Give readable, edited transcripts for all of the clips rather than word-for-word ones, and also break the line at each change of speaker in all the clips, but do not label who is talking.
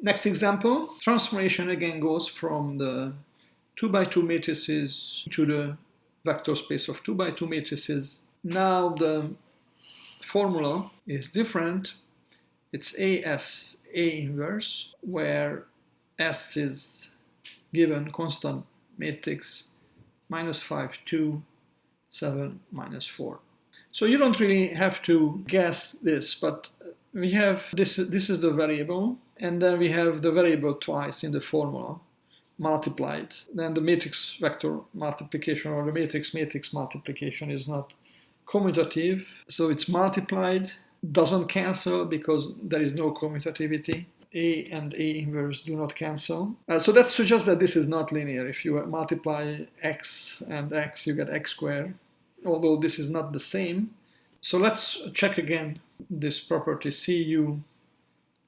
Next example, transformation again goes from the 2 by 2 matrices to the vector space of 2 by 2 matrices. Now the formula is different. It's AS A inverse, where S is given constant matrix -5, 2, 7, -4. So you don't really have to guess this, but we have this is the variable, and then we have the variable twice in the formula multiplied. Then the matrix vector multiplication or the matrix multiplication is not commutative, so it's multiplied, doesn't cancel because there is no commutativity. A and A inverse do not cancel. So that suggests that this is not linear. If you multiply x and x, you get x squared, although this is not the same. So let's check again this property Cu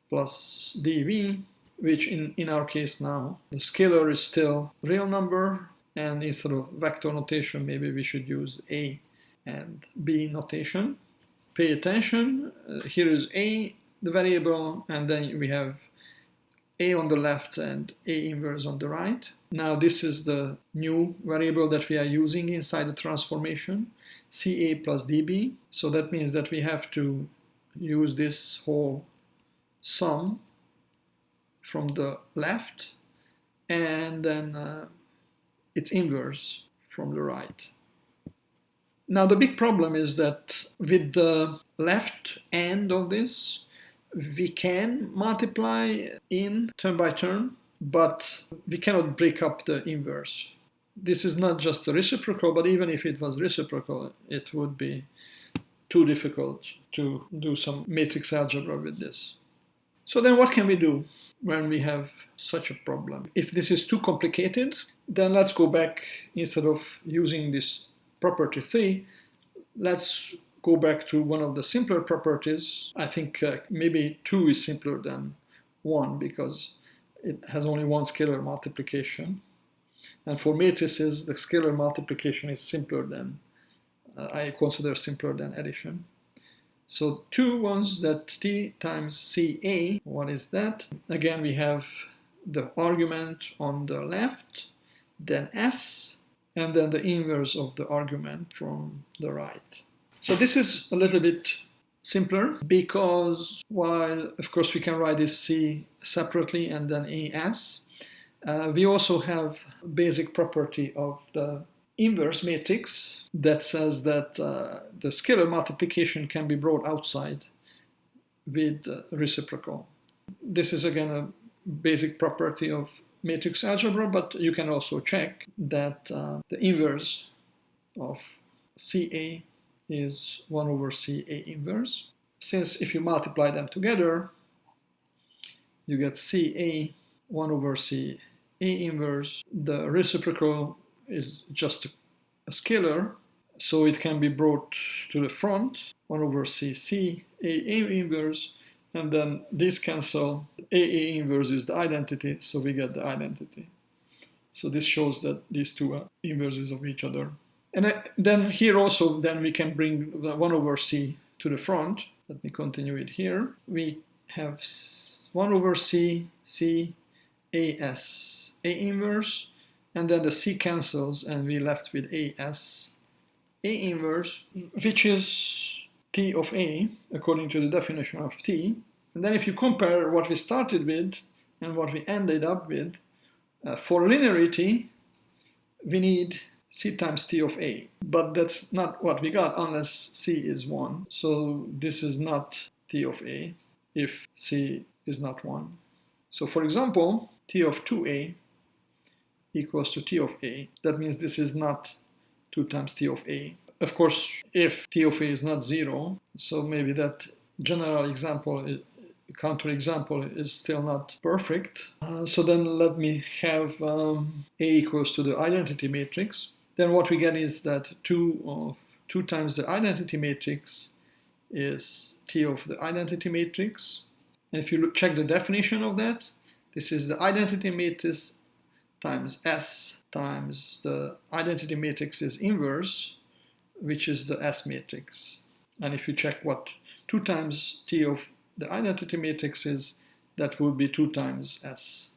plus dV, which in our case now, the scalar is still real number, and instead of vector notation, maybe we should use A and B notation. Pay attention, here is A, the variable, and then we have A on the left and A inverse on the right. Now this is the new variable that we are using inside the transformation, Ca plus dB. So that means that we have to use this whole sum from the left, and then its inverse from the right. Now the big problem is that with the left end of this, we can multiply in term by term, but we cannot break up the inverse. This is not just a reciprocal, but even if it was reciprocal, it would be too difficult to do some matrix algebra with this. So then what can we do when we have such a problem? If this is too complicated, then let's go back, instead of using this property 3, let's go back to one of the simpler properties. I think maybe 2 is simpler than 1 because it has only one scalar multiplication. And for matrices, the scalar multiplication is simpler than, I consider simpler than addition. So 2 was that T times Ca, what is that? Again, we have the argument on the left, then S, and then the inverse of the argument from the right. So this is a little bit simpler because while of course we can write this C separately and then AS, we also have basic property of the inverse matrix that says that the scalar multiplication can be brought outside with reciprocal. This is again a basic property of matrix algebra, but you can also check that the inverse of Ca is 1 over Ca inverse. Since if you multiply them together, you get Ca 1 over Ca inverse. The reciprocal is just a scalar, so it can be brought to the front, 1 over Cc A inverse, and then these cancel. A inverse is the identity, so we get the identity. So this shows that these two are inverses of each other. And then here also, then we can bring the 1 over C to the front. Let me continue it here. We have 1 over C, C, AS, A inverse, and then the C cancels, and we left with AS, A inverse, which is T of A, according to the definition of T. And then if you compare what we started with and what we ended up with, for linearity, we need C times T of A. But that's not what we got unless C is 1. So this is not T of A if C is not 1. So for example, T of 2A equals to T of A. That means this is not 2 times T of A. Of course, if T of A is not 0, so maybe that general example, counterexample is still not perfect. So then let me have A equals to the identity matrix. Then what we get is that 2 times the identity matrix is T of the identity matrix. And if you check the definition of that, this is the identity matrix times S times the identity matrix's inverse, which is the S matrix. And if you check what 2 times T of the identity matrix is, that would be 2 times S.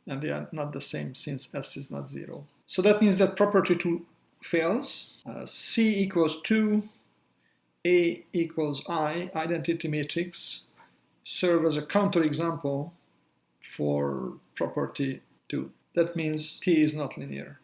And they are not the same since S is not 0. So that means that property 2 fails. C equals 2, A equals I, identity matrix, serve as a counterexample for property 2. That means T is not linear.